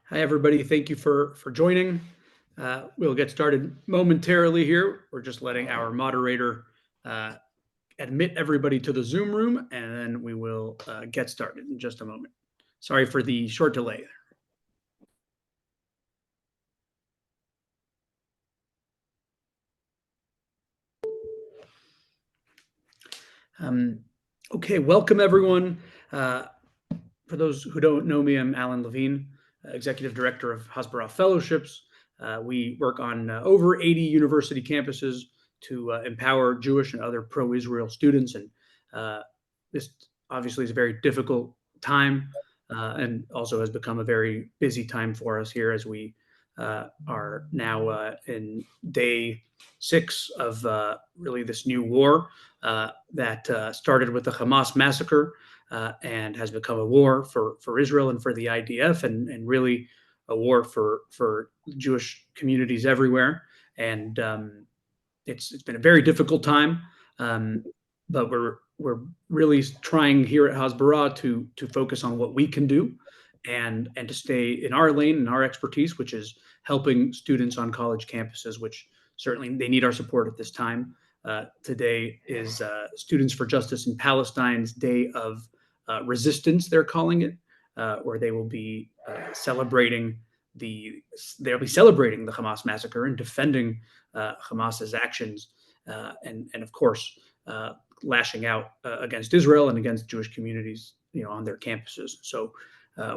Hi, everybody. Thank you for joining. We'll get started momentarily here. We're just letting our moderator uh, admit everybody to the Zoom room, and then we will get started in just a moment. Sorry for the short delay. Okay, welcome everyone. For those who don't know me, I'm Alan Levine, Executive Director of Hasbara Fellowships. We work on over 80 university campuses to empower Jewish and other pro-Israel students. And this obviously is a very difficult time and also has become a very busy time for us here as we are now in day 6 of really this new war that started with the Hamas massacre and has become a war for Israel and for the IDF, and really a war for Jewish communities everywhere. And it's been a very difficult time, but we're really trying here at Hasbara to focus on what we can do and to stay in our lane and our expertise, which is helping students on college campuses, which certainly they need our support at this time. Today is Students for Justice in Palestine's Day of Resistance, they're calling it, where they will be celebrating they'll be celebrating the Hamas massacre and defending Hamas's actions, and of course lashing out against Israel and against Jewish communities, on their campuses. So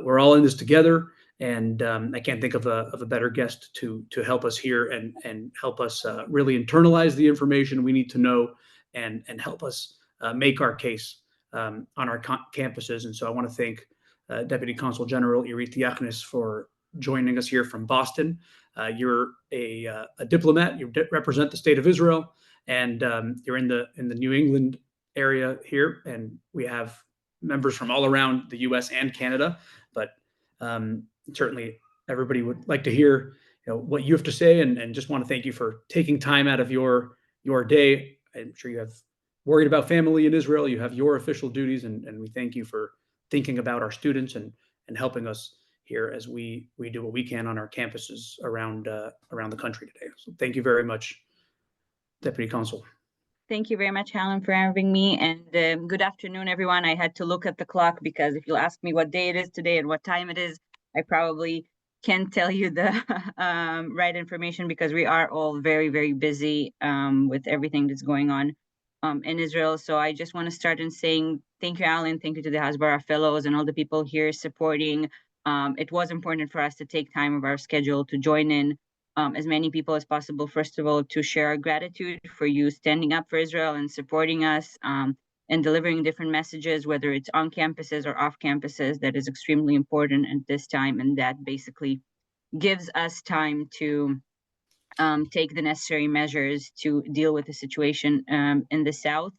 we're all in this together, and I can't think of a better guest to help us here and help us really internalize the information we need to know and help us make our case on our campuses. And so I want to thank Deputy Consul General Irit Yakhnes for joining us here from Boston. You're a diplomat. You represent the state of Israel, and you're in the New England area here. And we have members from all around the U.S. and Canada. But certainly, everybody would like to hear what you have to say, and just want to thank you for taking time out of your day. I'm sure you have worried about family in Israel. You have your official duties, and we thank you for thinking about our students and helping us here as we do what we can on our campuses around the country today. So thank you very much, Deputy Consul. Thank you very much, Alan, for having me. And good afternoon, everyone. I had to look at the clock because if you'll ask me what day it is today and what time it is, I probably can't tell you the right information because we are all very, very busy with everything that's going on in Israel. So I just want to start in saying thank you, Alan. Thank you to the Hasbara Fellows and all the people here supporting. It was important for us to take time of our schedule to join in as many people as possible, first of all, to share our gratitude for you standing up for Israel and supporting us and delivering different messages, whether it's on campuses or off campuses. That is extremely important at this time, and that basically gives us time to take the necessary measures to deal with the situation in the South.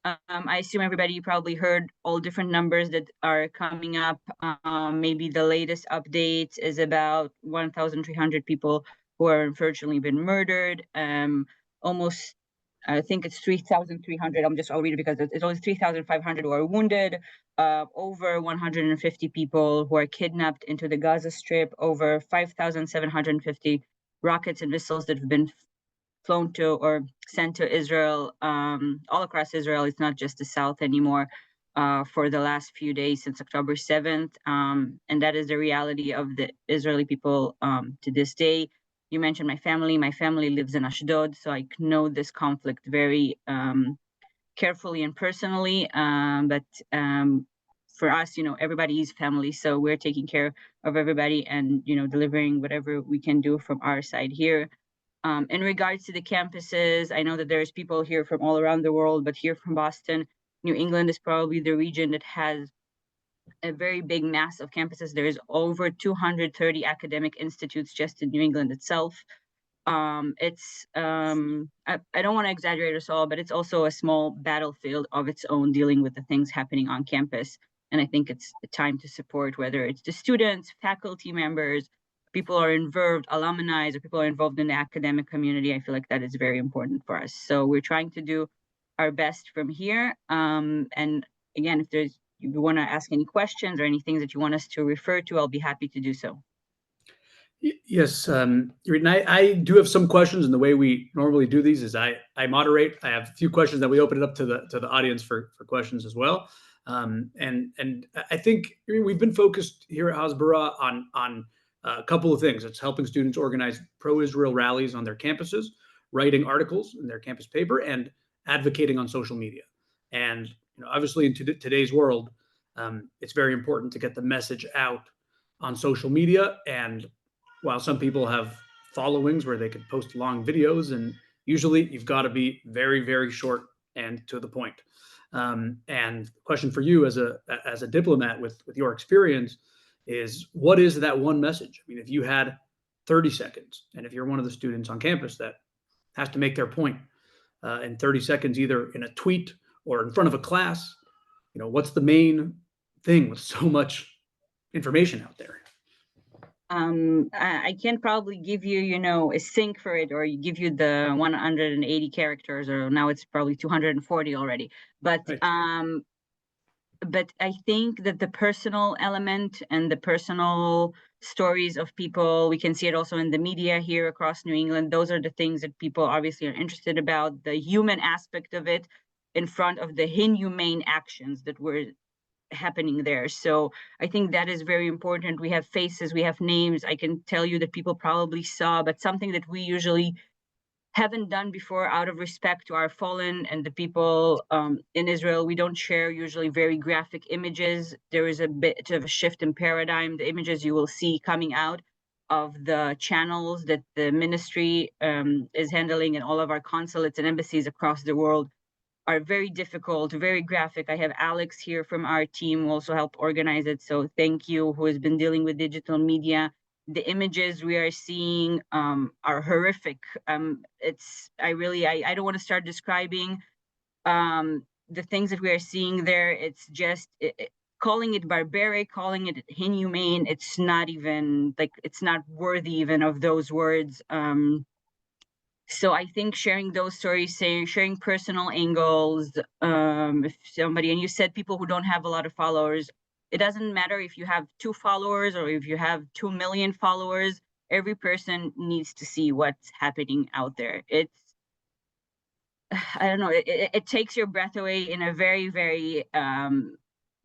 I assume everybody probably heard all different numbers that are coming up. Maybe the latest update is about 1,300 people who are unfortunately been murdered. Almost, I think it's 3,300. I'll read it because it's only 3,500 who are wounded. Over 150 people who are kidnapped into the Gaza Strip. Over 5,750 rockets and missiles that have been flown to or sent to Israel, all across Israel. It's not just the South anymore. For the last few days since October 7th. And that is the reality of the Israeli people to this day. You mentioned my family. My family lives in Ashdod, so I know this conflict very carefully and personally. But for us, everybody is family, so we're taking care of everybody and, delivering whatever we can do from our side here. In regards to the campuses, I know that there's people here from all around the world, but here from Boston, New England is probably the region that has a very big mass of campuses. There is over 230 academic institutes just in New England itself. I don't want to exaggerate us all, but it's also a small battlefield of its own dealing with the things happening on campus. And I think it's time to support, whether it's the students, faculty members, people are involved, alumni, or people are involved in the academic community. I feel like that is very important for us. So we're trying to do our best from here. And again, if you want to ask any questions or any things that you want us to refer to, I'll be happy to do so. Yes, Irit, and I do have some questions, and the way we normally do these is I moderate. I have a few questions that we open it up to the audience for questions as well. And I think we've been focused here at Hasbara on a couple of things. It's helping students organize pro-Israel rallies on their campuses, writing articles in their campus paper, and advocating on social media. And obviously, in today's world, it's very important to get the message out on social media. And while some people have followings where they could post long videos, and usually you've got to be very, very short and to the point. And the question for you as a diplomat with your experience is, what is that one message? I mean, if you had 30 seconds, and if you're one of the students on campus that has to make their point in 30 seconds, either in a tweet or in front of a class, what's the main thing with so much information out there? I can probably give you, a sync for it, or give you the 180 characters, or now it's probably 240 already. But Right. but I think that the personal element and the personal stories of people, we can see it also in the media here across New England. Those are the things that people obviously are interested about, the human aspect of it in front of the inhumane actions that were happening there. So I think that is very important. We have faces, we have names. I can tell you that people probably saw, but something that we usually haven't done before out of respect to our fallen and the people in Israel. We don't share usually very graphic images. There is a bit of a shift in paradigm. The images you will see coming out of the channels that the ministry is handling in all of our consulates and embassies across the world are very difficult, very graphic. I have Alex here from our team who also helped organize it. So thank you, who has been dealing with digital media. The images we are seeing are horrific. I don't want to start describing the things that we are seeing there. It's just calling it barbaric, calling it inhumane. It's not even like, it's not worthy even of those words. So I think sharing those stories, sharing personal angles, if somebody, and you said people who don't have a lot of followers, it doesn't matter if you have 2 followers or if you have 2 million followers. Every person needs to see what's happening out there. I don't know, it takes your breath away in a very, very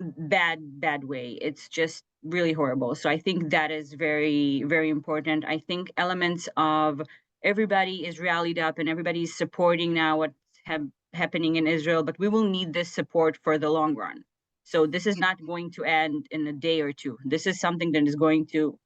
bad way. It's just really horrible. So I think that is very, very important. I think elements of everybody is rallied up and everybody's supporting now what's happening in Israel, but we will need this support for the long run. So this is not going to end in a day or two. This is something that is going to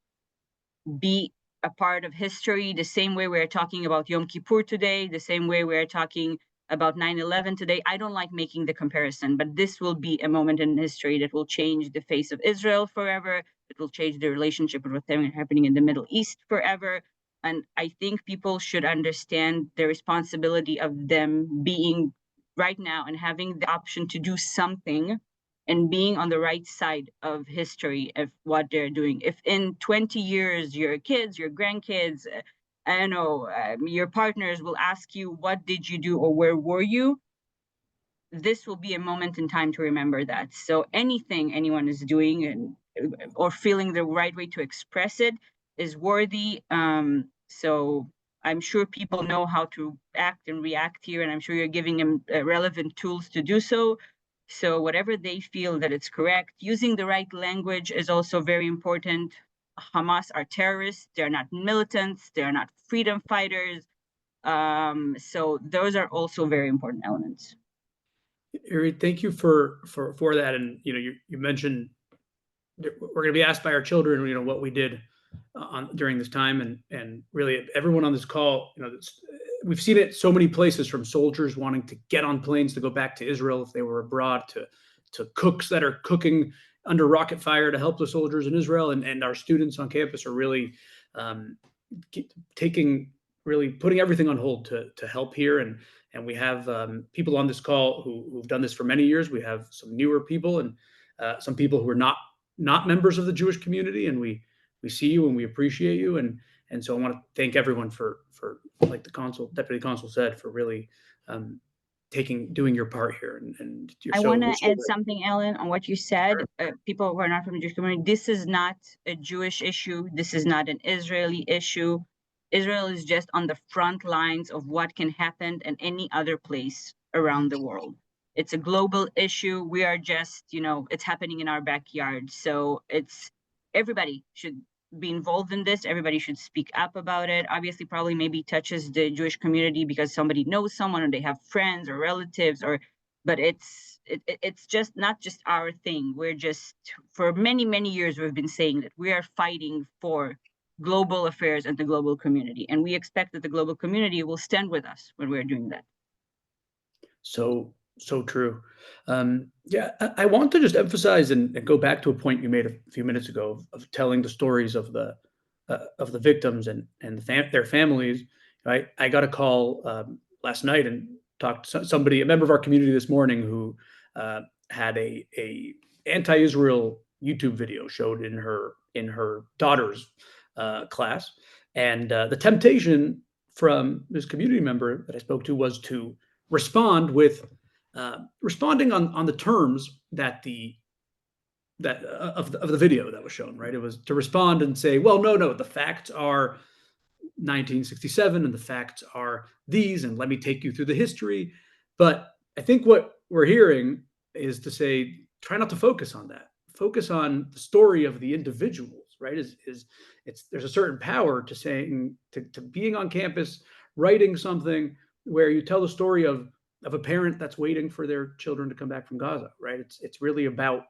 be a part of history, the same way we're talking about Yom Kippur today, the same way we're talking about 9/11 today. I don't like making the comparison, but this will be a moment in history that will change the face of Israel forever. It will change the relationship with what's happening in the Middle East forever. And I think people should understand the responsibility of them being right now and having the option to do something and being on the right side of history of what they're doing. If in 20 years, your kids, your grandkids, I don't know, your partners will ask you, what did you do or where were you? This will be a moment in time to remember that. So anything anyone is doing or feeling the right way to express it is worthy. So I'm sure people know how to act and react here, and I'm sure you're giving them relevant tools to do so. So whatever they feel that it's correct, using the right language is also very important. Hamas are terrorists. They're not militants. They're not freedom fighters. So those are also very important elements. Irit, thank you for that. And you mentioned we're going to be asked by our children, what we did during this time, and really everyone on this call, we've seen it so many places, from soldiers wanting to get on planes to go back to Israel if they were abroad, to cooks that are cooking under rocket fire to help the soldiers in Israel, and our students on campus are really putting everything on hold to help here. And we have people on this call who've done this for many years. We have some newer people, and some people who are not members of the Jewish community, and we see you and we appreciate you. And so I want to thank everyone for, like the deputy consul said, for really doing your part here, and you're I so want you're to so add right. something, Ellen, on what you said. People who are not from the Jewish community, this is not a Jewish issue. This is not an Israeli issue. Israel is just on the front lines of what can happen in any other place around the world. It's a global issue. We are just, it's happening in our backyard. So everybody should be involved in this. Everybody should speak up about it. Obviously, probably maybe touches the Jewish community because somebody knows someone or they have friends or relatives, but it's just not just our thing. We're just, for many, many years, we've been saying that we are fighting for global affairs and the global community, and we expect that the global community will stand with us when we're doing that. So true. Yeah, I want to just emphasize and go back to a point you made a few minutes ago of telling the stories of the victims and their families. I got a call last night and talked to somebody, a member of our community, this morning who had a anti-Israel YouTube video showed in her daughter's class, and the temptation from this community member that I spoke to was to respond with responding on the terms that of the video that was shown. Right, it was to respond and say, well, no, the facts are 1967 and the facts are these, and let me take you through the history. But I think what we're hearing is to say, try not to focus on that. Focus on the story of the individuals. Right, is it's there's a certain power to saying to being on campus, writing something where you tell the story of a parent that's waiting for their children to come back from Gaza. Right, it's really about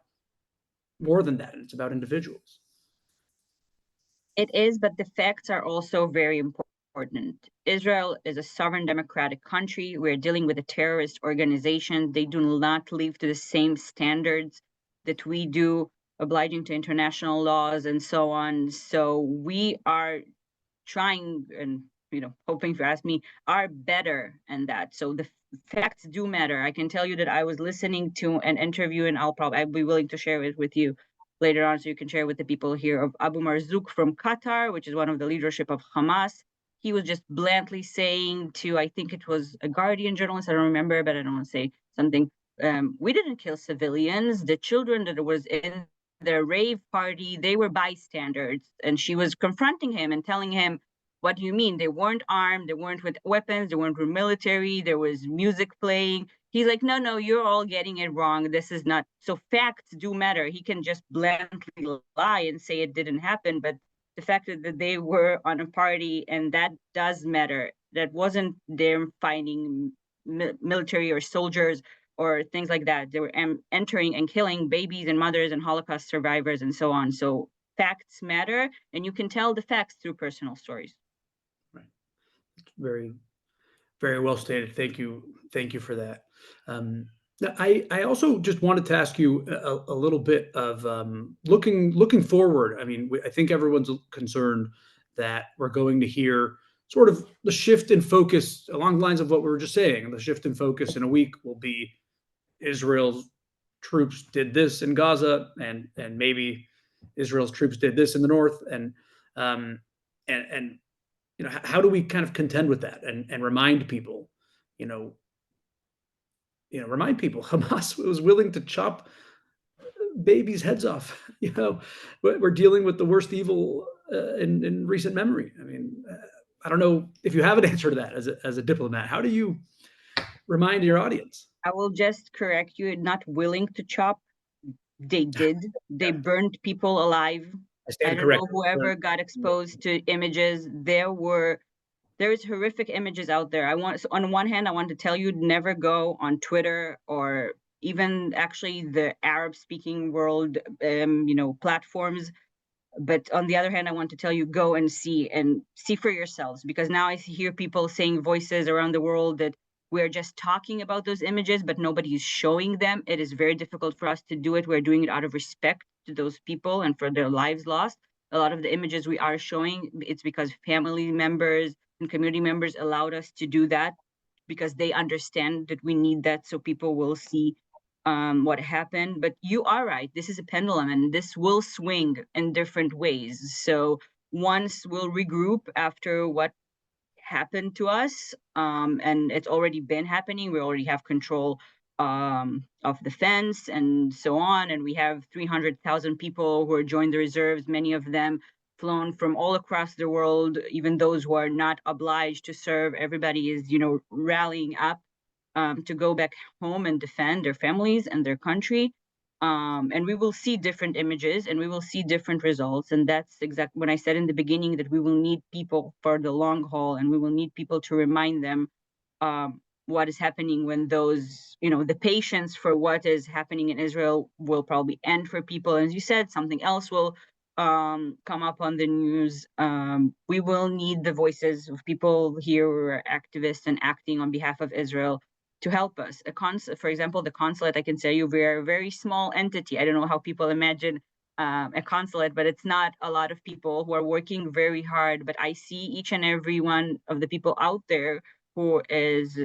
more than that. It's about individuals. It is, but the facts are also very important. Israel is a sovereign democratic country. We're dealing with a terrorist organization. They do not live to the same standards that we do, obliging to international laws and so on. So we are trying and hoping, if you ask me, are better in that. So the facts do matter. I can tell you that I was listening to an interview, and I'll be willing to share it with you later on, so you can share with the people here, of Abu Marzouk from Qatar, which is one of the leadership of Hamas. He was just bluntly saying to, I think it was a Guardian journalist, I don't remember, but I don't want to say something. We didn't kill civilians. The children that was in the rave party, they were bystanders. And she was confronting him and telling him, what do you mean? They weren't armed, they weren't with weapons, they weren't with military, there was music playing. He's like, no, you're all getting it wrong. This is not. So facts do matter. He can just bluntly lie and say it didn't happen, but the fact that they were on a party, and that does matter. That wasn't them finding military or soldiers or things like that. They were entering and killing babies and mothers and Holocaust survivors and so on. So facts matter, and you can tell the facts through personal stories. Right. Very, very well stated. Thank you for that. I also just wanted to ask you a little bit of looking forward. I mean, I think everyone's concerned that we're going to hear sort of the shift in focus along the lines of what we were just saying. The shift in focus in a week will be Israel's troops did this in Gaza, and maybe Israel's troops did this in the north, um, and how do we kind of contend with that and remind people, remind people Hamas was willing to chop babies' heads off. We're dealing with the worst evil in recent memory. I mean, I don't know if you have an answer to that as a diplomat. How do you remind your audience? I will just correct you. Not willing to chop. They did. They burned people alive. I I stand don't know corrected. whoever got exposed to images. There's horrific images out there. So on one hand, I want to tell you, never go on Twitter or even actually the Arab speaking world, platforms. But on the other hand, I want to tell you, go and see for yourselves, because now I hear people saying, voices around the world, that we're just talking about those images, but nobody is showing them. It is very difficult for us to do it. We're doing it out of respect to those people and for their lives lost. A lot of the images we are showing, it's because family members and community members allowed us to do that, because they understand that we need that, so people will see what happened. But you are right. This is a pendulum, and this will swing in different ways. So once we'll regroup after what happen to us, and it's already been happening. We already have control of the fence and so on, and we have 300,000 people who are joined the reserves, many of them flown from all across the world, even those who are not obliged to serve. Everybody is, rallying up to go back home and defend their families and their country. And we will see different images and we will see different results. And that's exactly when I said in the beginning that we will need people for the long haul, and we will need people to remind them what is happening when those, the patience for what is happening in Israel will probably end for people. As you said, something else will come up on the news. We will need the voices of people here who are activists and acting on behalf of Israel to help us. For example, the consulate, I can tell you, we're a very small entity. I don't know how people imagine a consulate, but it's not a lot of people who are working very hard. But I see each and every one of the people out there who is,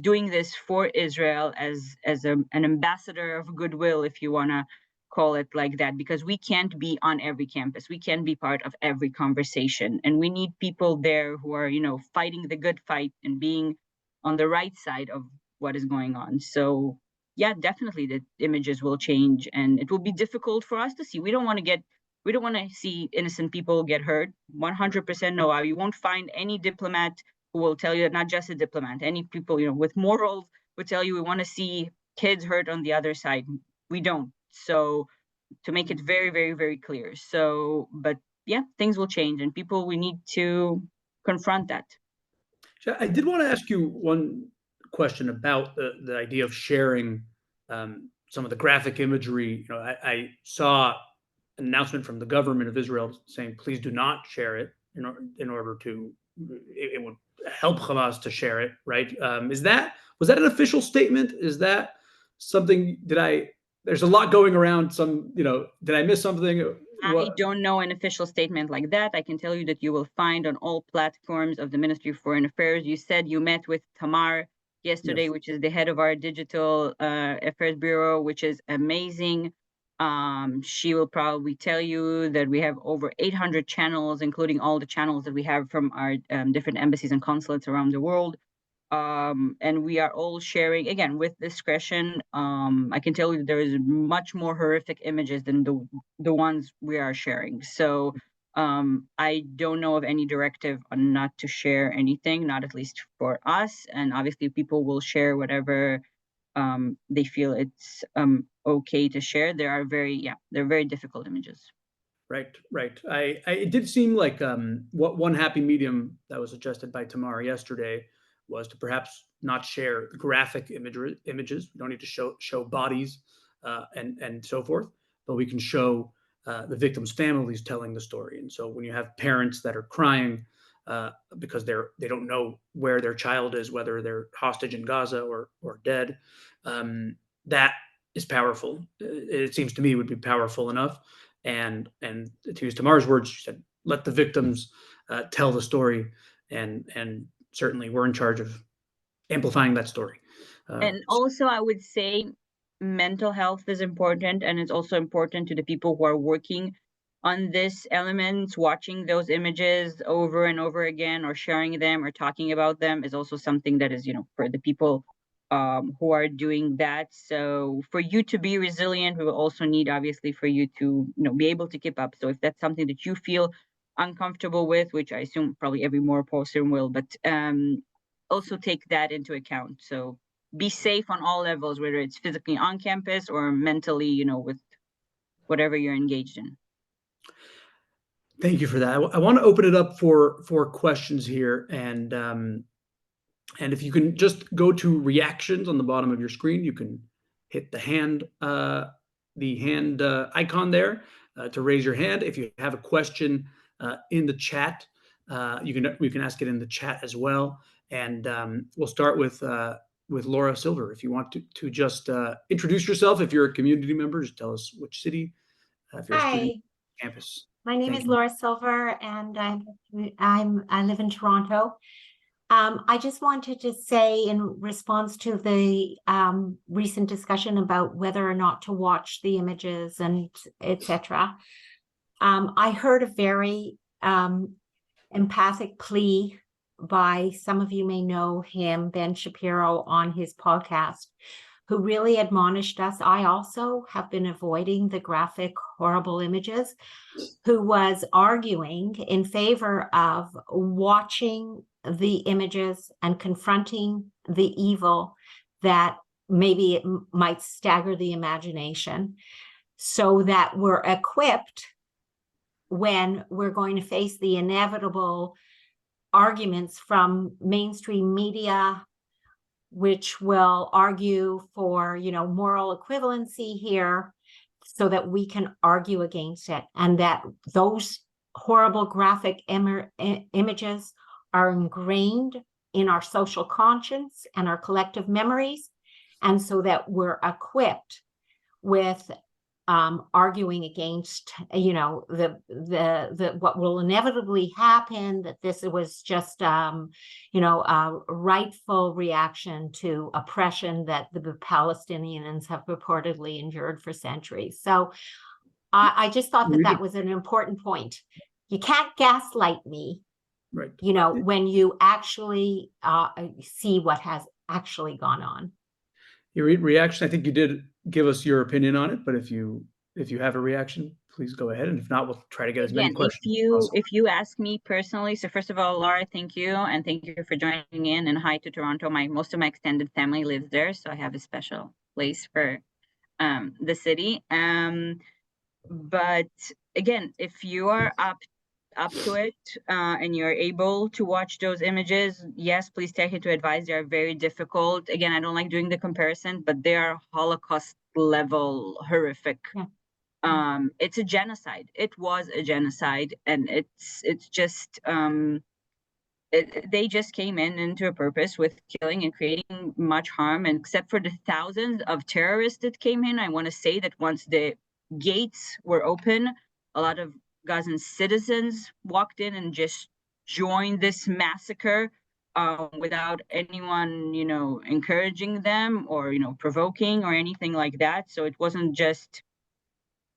doing this for Israel as an ambassador of goodwill, if you want to call it like that, because we can't be on every campus. We can't be part of every conversation. And we need people there who are, fighting the good fight and being on the right side of what is going on. So yeah, definitely the images will change, and it will be difficult for us to see. We don't want to see innocent people get hurt. 100% no. You won't find any diplomat who will tell you, not just a diplomat, any people, with morals would tell you we want to see kids hurt on the other side. We don't. So to make it very, very, very clear. So, but yeah, things will change, and we need to confront that. So I did want to ask you one question about the idea of sharing some of the graphic imagery. I saw an announcement from the government of Israel saying, please do not share it in order to, it would help Hamas to share it, right? Was that an official statement? Is that something, there's a lot going around, did I miss something? I don't know an official statement like that. I can tell you that you will find on all platforms of the Ministry of Foreign Affairs. You said you met with Tamar yesterday, Yes. which is the head of our digital affairs bureau, which is amazing. She will probably tell you that we have over 800 channels, including all the channels that we have from our different embassies and consulates around the world. And we are all sharing, again, with discretion. I can tell you there is much more horrific images than the ones we are sharing. So I don't know of any directive on not to share anything, not at least for us. And obviously people will share whatever they feel it's okay to share. They're very difficult images. Right. It did seem like what one happy medium that was suggested by Tamar yesterday was to perhaps not share graphic images. We don't need to show bodies and so forth, but we can show the victims' families telling the story. And so when you have parents that are crying because they don't know where their child is, whether they're hostage in Gaza or dead, that is powerful. It seems to me would be powerful enough. And to use Tamar's words, she said, "Let the victims tell the story," and certainly we're in charge of amplifying that story. And also, I would say mental health is important, and it's also important to the people who are working on this element. Watching those images over and over again, or sharing them, or talking about them, is also something that is, for the people who are doing that. So for you to be resilient, we will also need, obviously, for you to, be able to keep up. So if that's something that you feel uncomfortable with, which I assume probably every more person will, but also take that into account. So be safe on all levels, whether it's physically on campus or mentally, with whatever you're engaged in. Thank you for that. I want to open it up for questions here, and if you can just go to reactions on the bottom of your screen, you can hit the hand icon there to raise your hand. If you have a question in the chat, we can ask it in the chat as well. And we'll start with Laura Silver. If you want to just introduce yourself, if you're a community member, just tell us which city, if you're a student, campus. My name is Laura Silver, and I live in Toronto. I just wanted to say, in response to the recent discussion about whether or not to watch the images and etc., I heard a very empathic plea by, some of you may know him, Ben Shapiro, on his podcast, who really admonished us. I also have been avoiding the graphic, horrible images, who was arguing in favor of watching the images and confronting the evil that maybe it might stagger the imagination, so that we're equipped when we're going to face the inevitable arguments from mainstream media, which will argue for, moral equivalency here, so that we can argue against it, and that those horrible graphic images are ingrained in our social conscience and our collective memories, and so that we're equipped with arguing against, the what will inevitably happen, that this was just, a rightful reaction to oppression that the Palestinians have purportedly endured for centuries. So I just thought that was an important point. You can't gaslight me, Right. when you actually see what has actually gone on. Your reaction, I think you did give us your opinion on it, but if you have a reaction, please go ahead. And if not, we'll try to get as many questions as possible. If you ask me personally, so first of all, Laura, thank you. And thank you for joining in, and hi to Toronto. Most of my extended family lives there, so I have a special place for the city. But again, if you are up to it and you're able to watch those images, yes, please take it to advise. They are very difficult. Again, I don't like doing the comparison, but they are Holocaust level horrific. Yeah. It's a genocide. It was a genocide, and it's just they just came into a purpose with killing and creating much harm. And except for the thousands of terrorists that came in, I want to say that once the gates were open, a lot of Gazan citizens walked in and just joined this massacre without anyone, encouraging them or, provoking or anything like that. So it wasn't just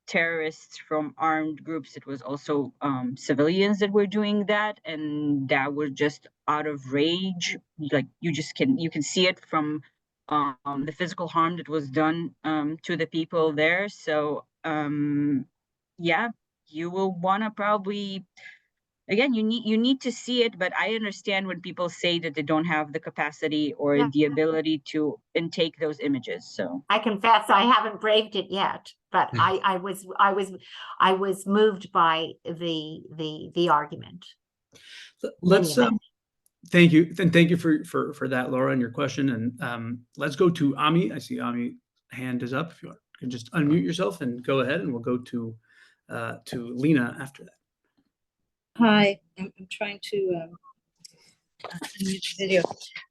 terrorists from armed groups. It was also civilians that were doing that, and that were just out of rage. Like you can see it from the physical harm that was done to the people there. So yeah, you will want to probably, again, you need to see it, but I understand when people say that they don't have the capacity or the ability to intake those images. So I confess I haven't braved it yet, but I was moved by the argument. Let's thank you, and thank you for that, Laura, and your question. And let's go to Ami. I see Ami hand is up. If you can just unmute yourself and go ahead, and we'll go to Lena after that. Hi, I'm trying to unmute the video.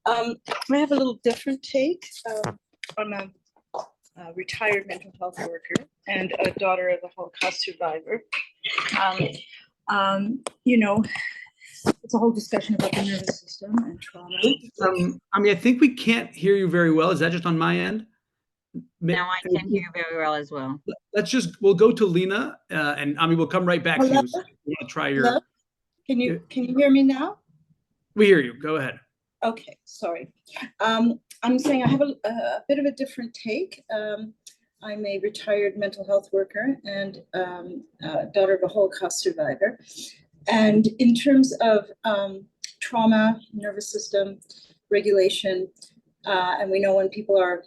I have a little different take. I'm a retired mental health worker and a daughter of a Holocaust survivor. It's a whole discussion about the nervous system and trauma. I think we can't hear you very well. Is that just on my end? now I can hear you very well as well. We'll go to Lena, and we'll come right back to you. So you want to try your. Hello? Can you hear me now? We hear you. Go ahead. Okay, sorry. I'm saying I have a bit of a different take. I'm a retired mental health worker and daughter of a Holocaust survivor. And in terms of trauma, nervous system regulation, and we know when people are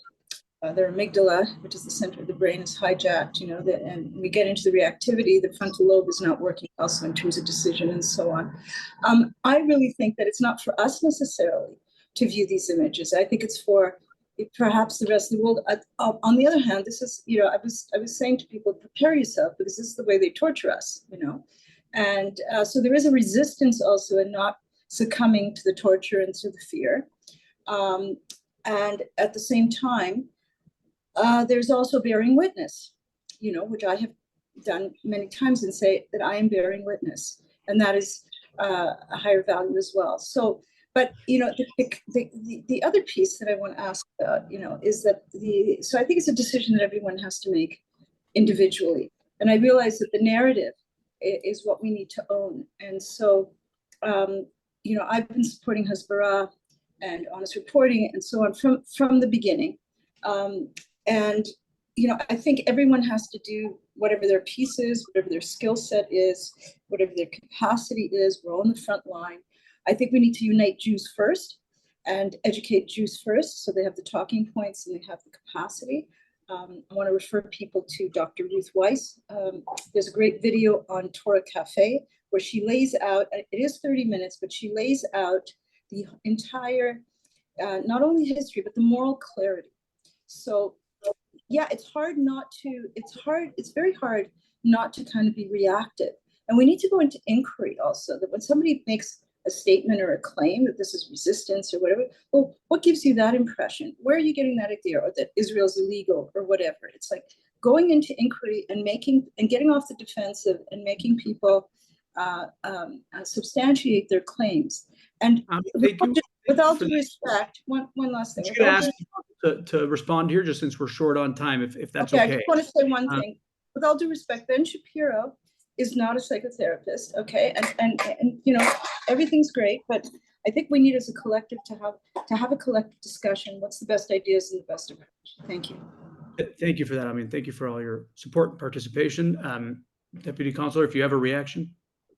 their amygdala, which is the center of the brain, is hijacked, and we get into the reactivity, the frontal lobe is not working also in terms of decision and so on. I really think that it's not for us necessarily to view these images. I think it's for perhaps the rest of the world. On the other hand, this is, I was saying to people, prepare yourself, because this is the way they torture us, And so there is a resistance also in not succumbing to the torture and to the fear. And at the same time, there's also bearing witness, which I have done many times, and say that I am bearing witness, and that is a higher value as well. So, but the other piece that I want to ask about, is that so I think it's a decision that everyone has to make individually, and I realize that the narrative is what we need to own, and so I've been supporting Hasbara and honest reporting and so on from the beginning. And I think everyone has to do whatever their piece is, whatever their skill set is, whatever their capacity is. We're all on the front line. I think we need to unite Jews first and educate Jews first, so they have the talking points and they have the capacity. I want to refer people to Dr. Ruth Weiss. There's a great video on Torah Cafe where she lays out, it is 30 minutes, but she lays out the entire, not only history, but the moral clarity. So yeah, it's very hard not to kind of be reactive. And we need to go into inquiry also, that when somebody makes a statement or a claim that this is resistance or whatever, well, what gives you that impression? Where are you getting that idea, or that Israel's illegal or whatever? It's like going into inquiry and getting off the defensive and making people substantiate their claims. And with all due respect, one last thing. I'm going to ask you to respond here, just since we're short on time, if that's okay. I just want to say one thing. With all due respect, Ben Shapiro is not a psychotherapist, okay? And everything's great, but I think we need as a collective to have a collective discussion. What's the best ideas and the best approach? Thank you. Thank you for that. I mean, thank you for all your support and participation. Deputy Consular, if you have a reaction,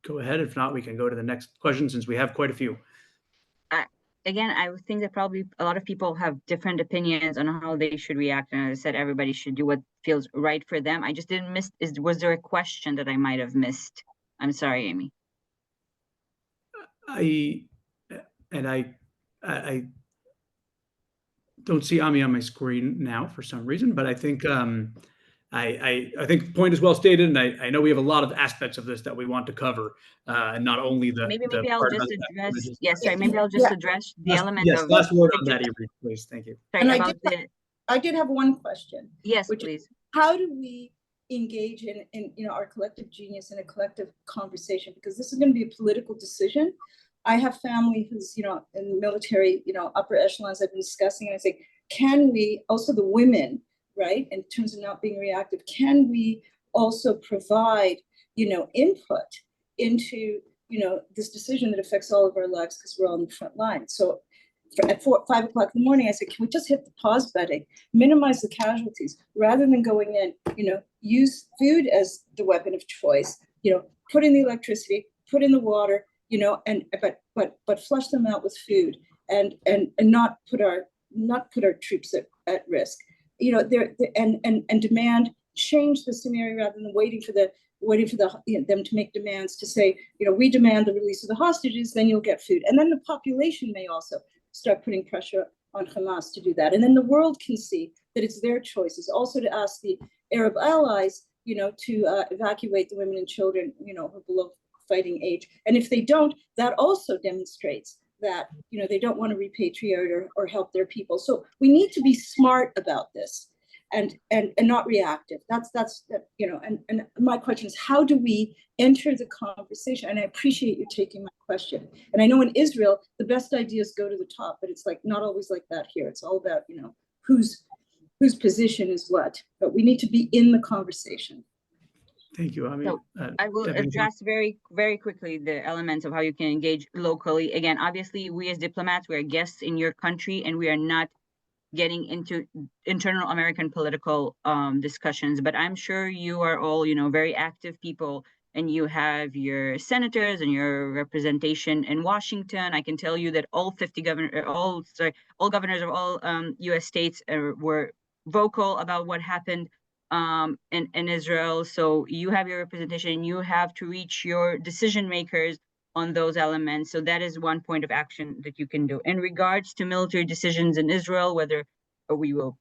go ahead. If not, we can go to the next question, since we have quite a few. Again, I would think that probably a lot of people have different opinions on how they should react. And as I said, everybody should do what feels right for them. I just didn't miss, was there a question that I might have missed? I'm sorry, Amy. I don't see Ami on my screen now for some reason, but I think I think the point is well stated, and I know we have a lot of aspects of this that we want to cover, and not only the maybe I'll just address. Yes, sorry. Maybe I'll just address the element yes, of. Last word on that, Irit, please. Thank you. Sorry, I did have one question. Yes, please. How do we engage in our collective genius in a collective conversation? Because this is going to be a political decision. I have family who's in military upper echelons. I've been discussing, and I say, can we also, the women, right, in terms of not being reactive, can we also provide input into this decision that affects all of our lives, because we're all on the front line? So at 5 o'clock in the morning, I said, can we just hit the pause button, minimize the casualties, rather than going in, use food as the weapon of choice, put in the electricity, put in the water, but flush them out with food, and not put our troops at risk, and demand, change the scenario rather than waiting for them to make demands to say, we demand the release of the hostages, then you'll get food. And then the population may also start putting pressure on Hamas to do that. And then the world can see that it's their choices. Also to ask the Arab allies, to evacuate the women and children, who are below fighting age. And if they don't, that also demonstrates that, they don't want to repatriate or help their people. So we need to be smart about this and not reactive. That's and my question is, how do we enter the conversation? And I appreciate you taking my question. And I know in Israel, the best ideas go to the top, but it's like not always like that here. It's all about, whose position is what, but we need to be in the conversation. Thank you, Ami. So I will address very, very quickly the elements of how you can engage locally. Again, obviously, we as diplomats, we are guests in your country, and we are not getting into internal American political discussions. But I'm sure you are all, very active people, and you have your senators and your representation in Washington. I can tell you that all governors of all U.S. states were vocal about what happened in Israel. So you have your representation, you have to reach your decision makers on those elements. So that is one point of action that you can do. In regards to military decisions in Israel, whether we will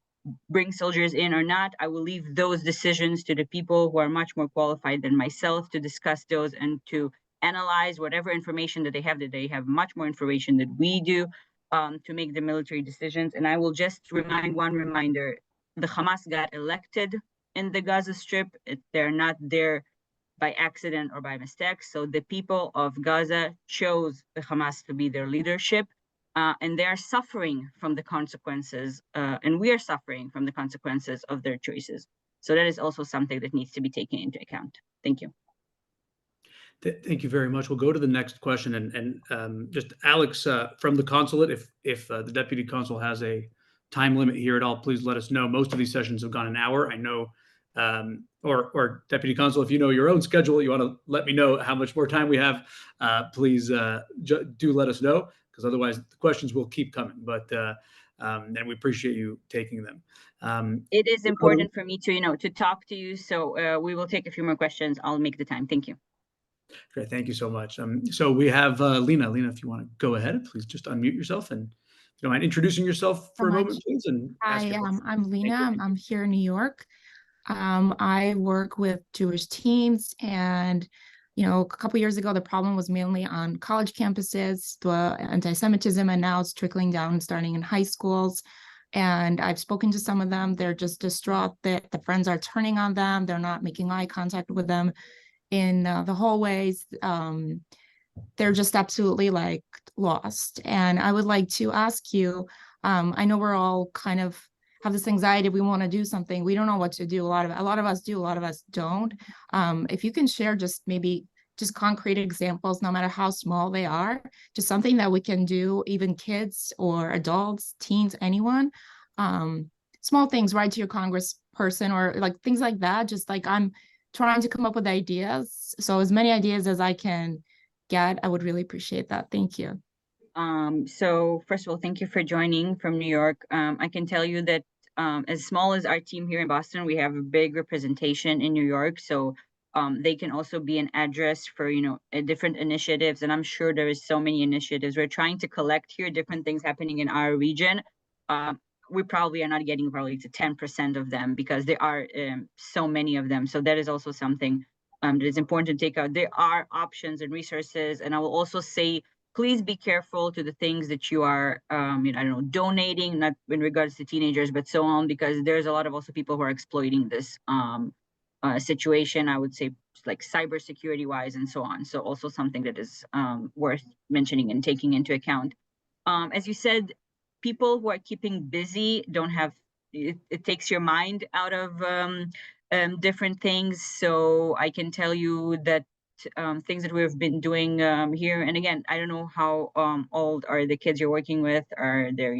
bring soldiers in or not, I will leave those decisions to the people who are much more qualified than myself to discuss those and to analyze whatever information that they have much more information than we do to make the military decisions. And I will just one reminder, the Hamas got elected in the Gaza Strip. They're not there by accident or by mistake. So the people of Gaza chose the Hamas to be their leadership, and they are suffering from the consequences, and we are suffering from the consequences of their choices. So that is also something that needs to be taken into account. Thank you. Thank you very much. We'll go to the next question, and just Alex from the consulate. If the deputy consul has a time limit here at all, please let us know. Most of these sessions have gone an hour. I know, or deputy consul, if you know your own schedule, you want to let me know how much more time we have. Please do let us know, because otherwise the questions will keep coming. But and we appreciate you taking them. It is important for me to to talk to you. So we will take a few more questions. I'll make the time. Thank you. Great, thank you so much. So we have Lena. Lena, if you want to go ahead, please just unmute yourself, and if you don't mind introducing yourself for a moment, please. And ask your question. I'm Lena. I'm here in New York. I work with Jewish teens, and a couple years ago, the problem was mainly on college campuses, the anti-Semitism, and now it's trickling down, starting in high schools. And I've spoken to some of them. They're just distraught that the friends are turning on them. They're not making eye contact with them in the hallways. They're just absolutely like lost. And I would like to ask you, I know we're all kind of have this anxiety. We want to do something. We don't know what to do. A lot of us do, a lot of us don't. If you can share just maybe just concrete examples, no matter how small they are, just something that we can do, even kids or adults, teens, anyone. Small things, write to your congressperson or like things like that. Just like I'm trying to come up with ideas. So as many ideas as I can get, I would really appreciate that. Thank you. So first of all, thank you for joining from New York. I can tell you that as small as our team here in Boston, we have a big representation in New York. So they can also be an address for, different initiatives. And I'm sure there is so many initiatives. We're trying to collect here different things happening in our region. We probably are not getting probably to 10% of them because there are so many of them. So that is also something that is important to take out. There are options and resources. And I will also say, please be careful to the things that you are, donating, not in regards to teenagers, but so on, because there's a lot of also people who are exploiting this situation, I would say, like cybersecurity wise and so on. So also something that is worth mentioning and taking into account. As you said, people who are keeping busy don't have, it takes your mind out of different things. So I can tell you that things that we've been doing here, and again, I don't know how old are the kids you're working with, are they're,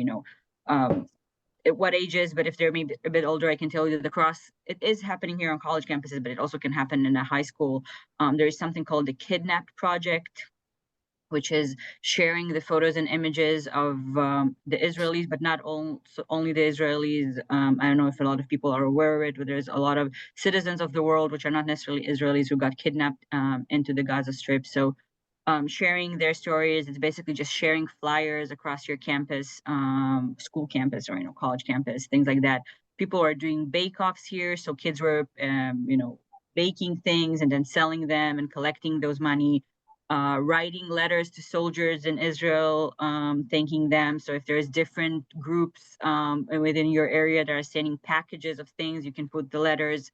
at what ages, but if they're maybe a bit older, I can tell you the cross, it is happening here on college campuses, but it also can happen in a high school. There is something called the Kidnapped Project, which is sharing the photos and images of the Israelis, but not only the Israelis. I don't know if a lot of people are aware of it, but there's a lot of citizens of the world, which are not necessarily Israelis, who got kidnapped into the Gaza Strip. So sharing their stories, it's basically just sharing flyers across your campus, school campus or, college campus, things like that. People are doing bake-offs here. So kids were, baking things and then selling them and collecting those money. Writing letters to soldiers in Israel, thanking them. So if there's different groups within your area that are sending packages of things, you can put the letters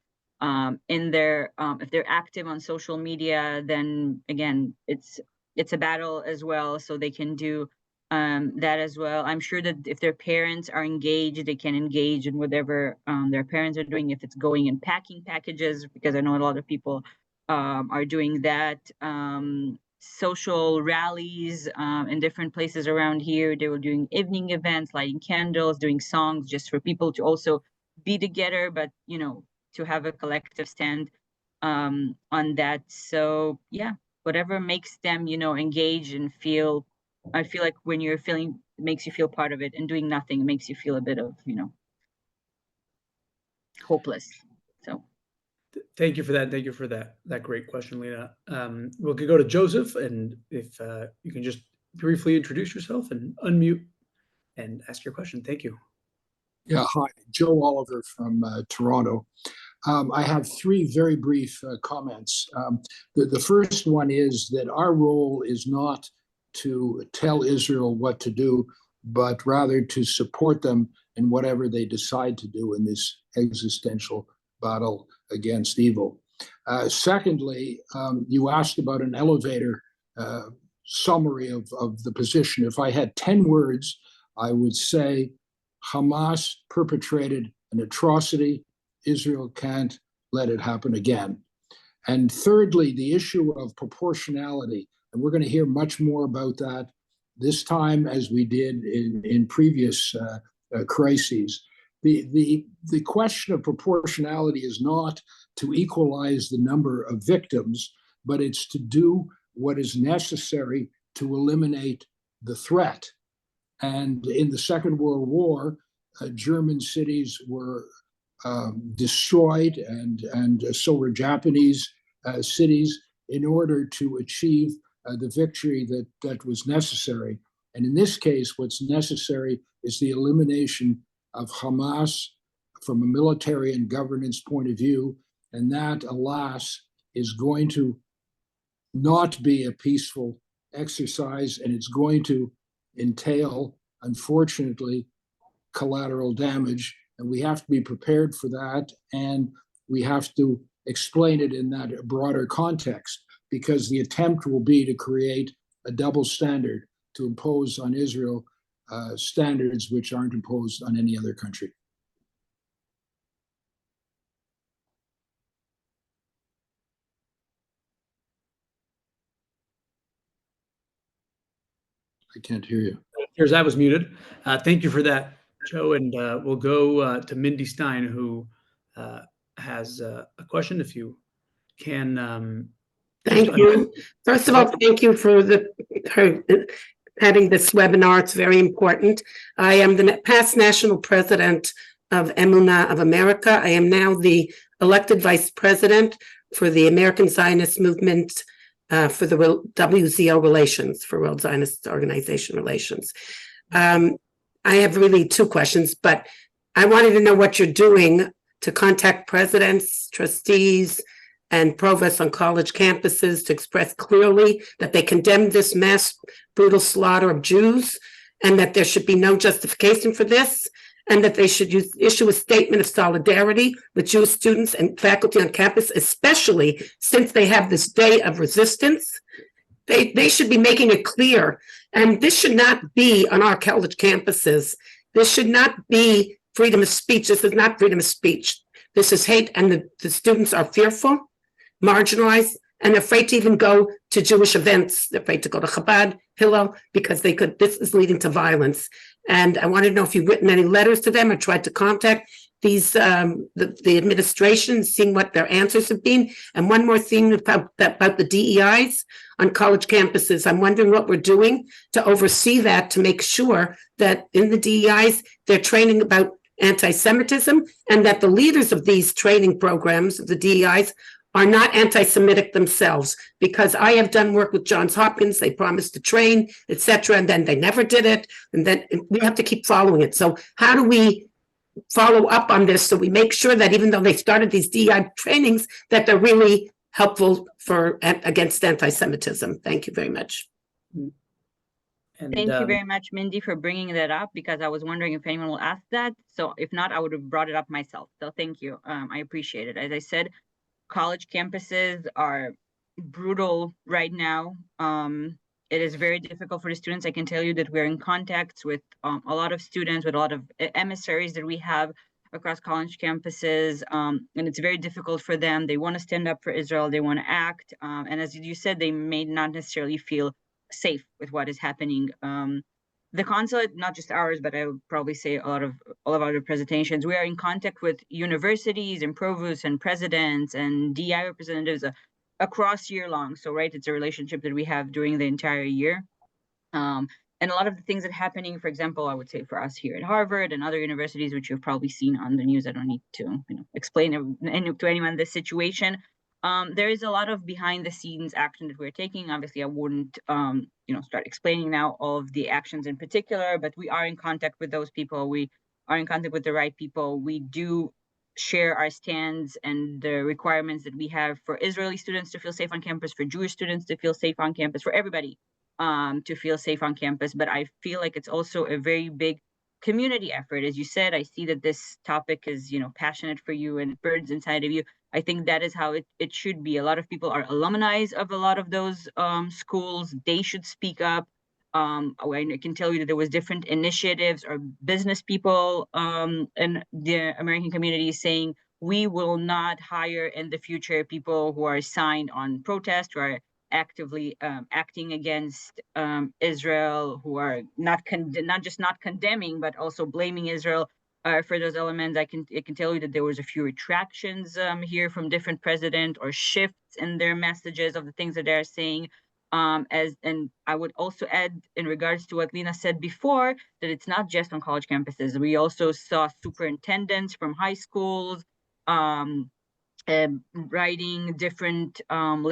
in there. If they're active on social media, then again, it's a battle as well. So they can do that as well. I'm sure that if their parents are engaged, they can engage in whatever their parents are doing, if it's going and packing packages, because I know a lot of people are doing that. Social rallies in different places around here. They were doing evening events, lighting candles, doing songs, just for people to also be together, but to have a collective stand on that. So yeah, whatever makes them engage and feel. I feel like when you're feeling, it makes you feel part of it, and doing nothing makes you feel a bit of hopeless. So. Thank you for that. Thank you for that great question, Lena. We could go to Joseph, and if you can just briefly introduce yourself and unmute and ask your question. Thank you. Yeah, hi, Joe Oliver from Toronto. I have three very brief comments. The first one is that our role is not to tell Israel what to do, but rather to support them in whatever they decide to do in this existential battle against evil. Secondly, you asked about an elevator summary of the position. If I had 10 words, I would say Hamas perpetrated an atrocity. Israel can't let it happen again. And thirdly, the issue of proportionality. And we're going to hear much more about that this time as we did in previous crises. The question of proportionality is not to equalize the number of victims, but it's to do what is necessary to eliminate the threat. And in the Second World War, German cities were destroyed, and so were Japanese cities, in order to achieve the victory that was necessary. And in this case, what's necessary is the elimination of Hamas from a military and governance point of view. And that, alas, is going to not be a peaceful exercise, and it's going to entail, unfortunately, collateral damage. And we have to be prepared for that, and we have to explain it in that broader context, because the attempt will be to create a double standard, to impose on Israel standards which aren't imposed on any other country. I can't hear you. Here's I was muted. Thank you for that, Joe. And we'll go to Mindy Stein, who has a question. If you can. Thank you. First of all, thank you for having this webinar. It's very important. I am the past national president of Emunah of America. I am now the elected vice president for the American Zionist Movement for the WZO relations, for World Zionist Organization relations. I have really two questions, but I wanted to know what you're doing to contact presidents, trustees, and provosts on college campuses to express clearly that they condemn this mass brutal slaughter of Jews, and that there should be no justification for this, and that they should issue a statement of solidarity with Jewish students and faculty on campus, especially since they have this day of resistance. They should be making it clear. And this should not be on our college campuses. This should not be freedom of speech. This is not freedom of speech. This is hate, and the students are fearful, marginalized, and afraid to even go to Jewish events. They're afraid to go to Chabad, Hillel, because this is leading to violence. And I wanted to know if you've written any letters to them or tried to contact these, the administration, seeing what their answers have been. And one more thing about the DEIs on college campuses. I'm wondering what we're doing to oversee that, to make sure that in the DEIs, they're training about anti-Semitism, and that the leaders of these training programs, the DEIs, are not anti-Semitic themselves, because I have done work with Johns Hopkins. They promised to train, etc., and then they never did it, and then we have to keep following it. So how do we follow up on this so we make sure that even though they started these DEI trainings, that they're really helpful against anti-Semitism? Thank you very much. And, Thank you very much, Mindy, for bringing that up, because I was wondering if anyone will ask that. So if not, I would have brought it up myself. So thank you. I appreciate it. As I said, college campuses are brutal right now. It is very difficult for the students. I can tell you that we're in contact with a lot of students, with a lot of emissaries that we have across college campuses, and it's very difficult for them. They want to stand up for Israel. They want to act. And as you said, they may not necessarily feel safe with what is happening. The consulate, not just ours, but I would probably say all of our representations, we are in contact with universities and provosts and presidents and DI representatives across year long. So, right, it's a relationship that we have during the entire year. And a lot of the things that are happening, for example, I would say for us here at Harvard and other universities, which you've probably seen on the news, I don't need to explain to anyone this situation. There is a lot of behind the scenes action that we're taking. Obviously, I wouldn't start explaining now all of the actions in particular, but we are in contact with those people. We are in contact with the right people. We do share our stands and the requirements that we have for Israeli students to feel safe on campus, for Jewish students to feel safe on campus, for everybody to feel safe on campus. But I feel like it's also a very big community effort. As you said, I see that this topic is, passionate for you and it burns inside of you. I think that is how it should be. A lot of people are alumni of a lot of those schools. They should speak up. I can tell you that there was different initiatives or business people in the American community saying, we will not hire in the future people who are signed on protest, who are actively acting against Israel, who are not just not condemning, but also blaming Israel for those elements. I can tell you that there was a few retractions here from different presidents, or shifts in their messages of the things that they're saying. And I would also add, in regards to what Lena said before, that it's not just on college campuses. We also saw superintendents from high schools writing different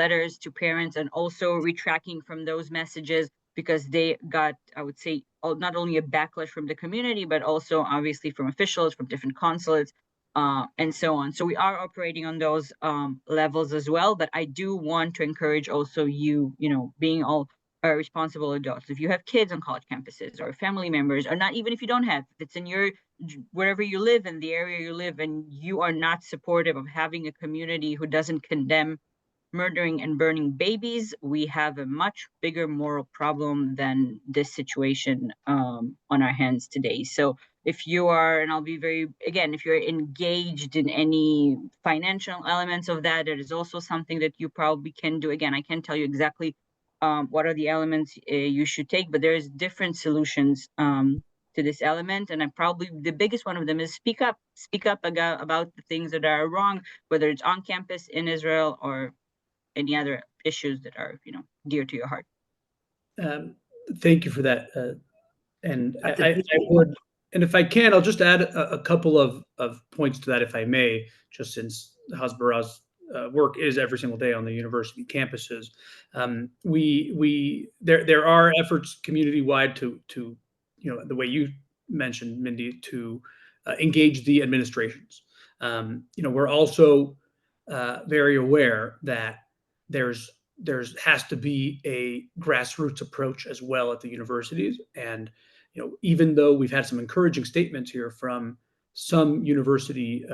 letters to parents, and also retracting from those messages, because they got, I would say, not only a backlash from the community, but also obviously from officials, from different consulates, and so on. So we are operating on those levels as well. But I do want to encourage also you, being all responsible adults. If you have kids on college campuses, or family members, or not, even if you don't have, if it's in your, wherever you live, in the area you live, and you are not supportive of having a community who doesn't condemn murdering and burning babies, we have a much bigger moral problem than this situation on our hands today. So if you are, and I'll be very, again, if you're engaged in any financial elements of that, it is also something that you probably can do. Again, I can't tell you exactly what are the elements you should take, but there's different solutions to this element. And probably the biggest one of them is speak up about the things that are wrong, whether it's on campus, in Israel, or any other issues that are, dear to your heart. Thank you for that. And I would, and if I can, I'll just add a couple of points to that, if I may, just since Hasbara's work is every single day on the university campuses. There are efforts community-wide to the way you mentioned, Mindy, to engage the administrations. We're also very aware that there's has to be a grassroots approach as well at the universities. And even though we've had some encouraging statements here from some university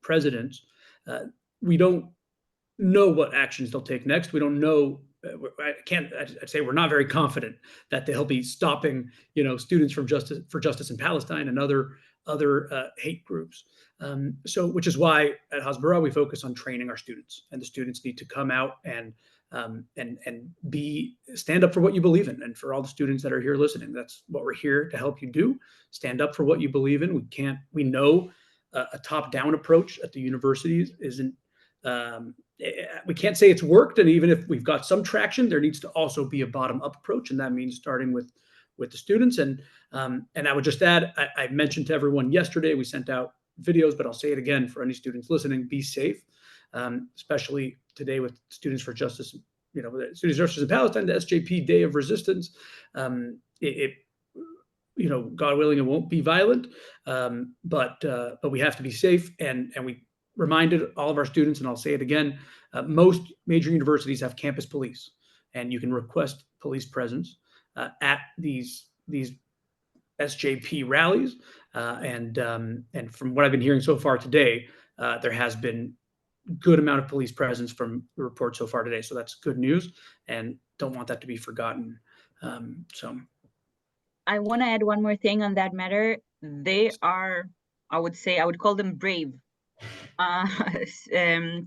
presidents, we don't know what actions they'll take next. We don't know. I'd say we're not very confident that they'll be stopping, students from Justice in Palestine and other hate groups. So, which is why at Hasbara we focus on training our students, and the students need to come out and stand up for what you believe in. And for all the students that are here listening, that's what we're here to help you do. Stand up for what you believe in. We know a top-down approach at the universities isn't. We can't say it's worked, and even if we've got some traction, there needs to also be a bottom-up approach, and that means starting with the students. And I would just add, I mentioned to everyone yesterday, we sent out videos, but I'll say it again for any students listening: be safe, especially today with Students for Justice. Students for Justice in Palestine, the SJP Day of Resistance. God willing, it won't be violent, but we have to be safe, and we reminded all of our students, and I'll say it again, most major universities have campus police, and you can request police presence at these SJP rallies. And from what I've been hearing so far today, there has been good amount of police presence from the report so far today. So that's good news, and don't want that to be forgotten. So I want to add one more thing on that matter. They are, I would call them brave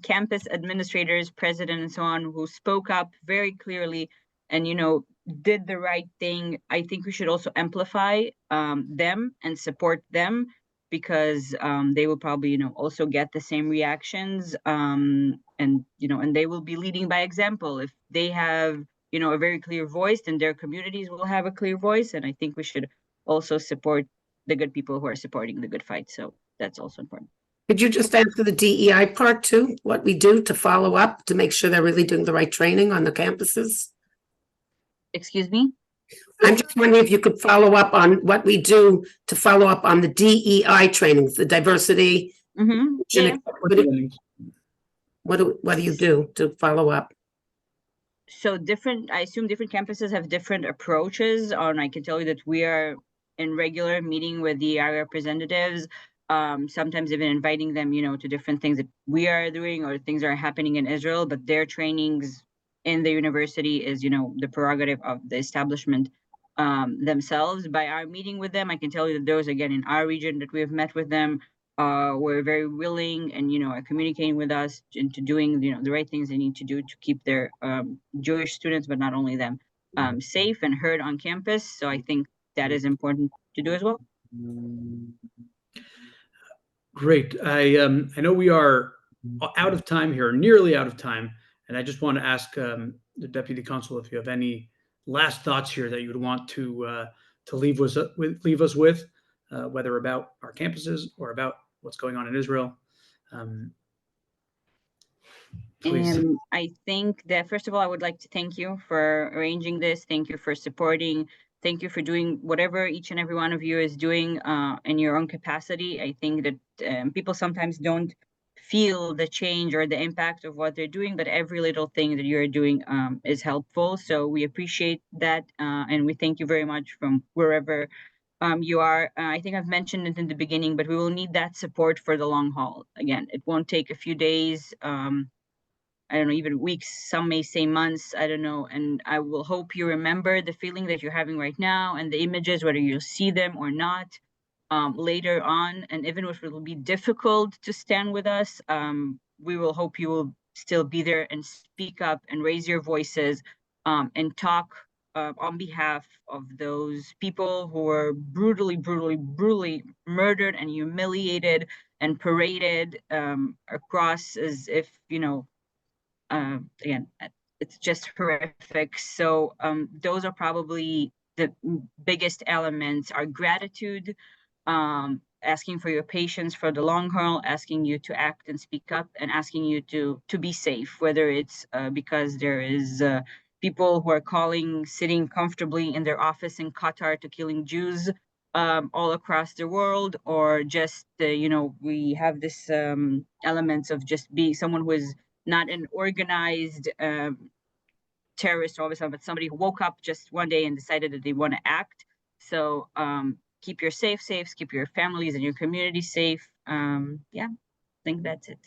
campus administrators, president, and so on, who spoke up very clearly and did the right thing. I think we should also amplify them and support them, because they will probably also get the same reactions, and they will be leading by example. If they have a very clear voice, then their communities will have a clear voice. And I think we should also support the good people who are supporting the good fight. So that's also important. Could you just answer the DEI part too? What we do to follow up to make sure they're really doing the right training on the campuses? Excuse me? I'm just wondering if you could follow up on what we do to follow up on the DEI trainings, the diversity. Mm-hmm. Yeah. What do you do to follow up? So I assume different campuses have different approaches on. I can tell you that we are in regular meeting with the representatives, sometimes even inviting them, to different things that we are doing or things that are happening in Israel, but their trainings in the university is, the prerogative of the establishment themselves. By our meeting with them, I can tell you that those, again, in our region that we have met with them, were very willing and, are communicating with us into doing, the right things they need to do to keep their Jewish students, but not only them, safe and heard on campus. So I think that is important to do as well. Great. I know we are out of time here, nearly out of time, and I just want to ask the Deputy Consul if you have any last thoughts here that you would want to leave us with, whether about our campuses or about what's going on in Israel. Please. I think that, first of all, I would like to thank you for arranging this. Thank you for supporting. Thank you for doing whatever each and every one of you is doing in your own capacity. I think that people sometimes don't feel the change or the impact of what they're doing, but every little thing that you're doing is helpful. So we appreciate that, and we thank you very much from wherever you are. I think I've mentioned it in the beginning, but we will need that support for the long haul. Again, it won't take a few days. I don't know, even weeks, some may say months, I don't know. And I will hope you remember the feeling that you're having right now and the images, whether you'll see them or not later on. And even if it will be difficult to stand with us, we will hope you will still be there and speak up and raise your voices and talk on behalf of those people who were brutally murdered and humiliated and paraded across as if, again, it's just horrific. So those are probably the biggest elements: our gratitude, asking for your patience for the long haul, asking you to act and speak up, and asking you to be safe, whether it's because there is people who are sitting comfortably in their office in Qatar to killing Jews all across the world, or just, we have this elements of just being someone who is not an organized terrorist or something, but somebody who woke up just one day and decided that they want to act. So keep your safe, keep your families and your community safe. Yeah, I think that's it.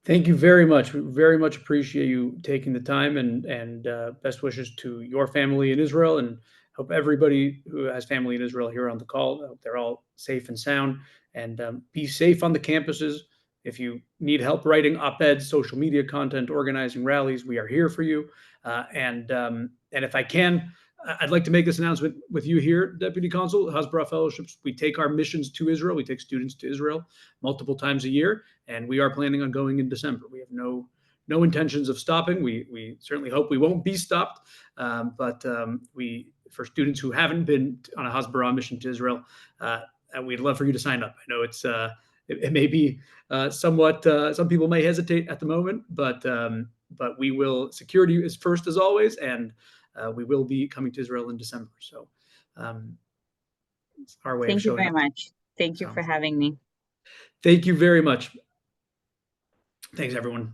Thank you very much. We very much appreciate you taking the time, and best wishes to your family in Israel, and hope everybody who has family in Israel here on the call, hope they're all safe and sound, and be safe on the campuses. If you need help writing op-eds, social media content, organizing rallies, we are here for you. And if I can, I'd like to make this announcement with you here, Deputy Consul. Hasbara Fellowships, we take our missions to Israel. We take students to Israel multiple times a year, and we are planning on going in December. We have no intentions of stopping. We certainly hope we won't be stopped. But for students who haven't been on a Hasbara mission to Israel, we'd love for you to sign up. I know it may be somewhat, some people may hesitate at the moment, but we will, security is first as always, and we will be coming to Israel in December. So it's our way of showing up. Thank you very much. Thank you for having me. Thank you very much. Thanks, everyone.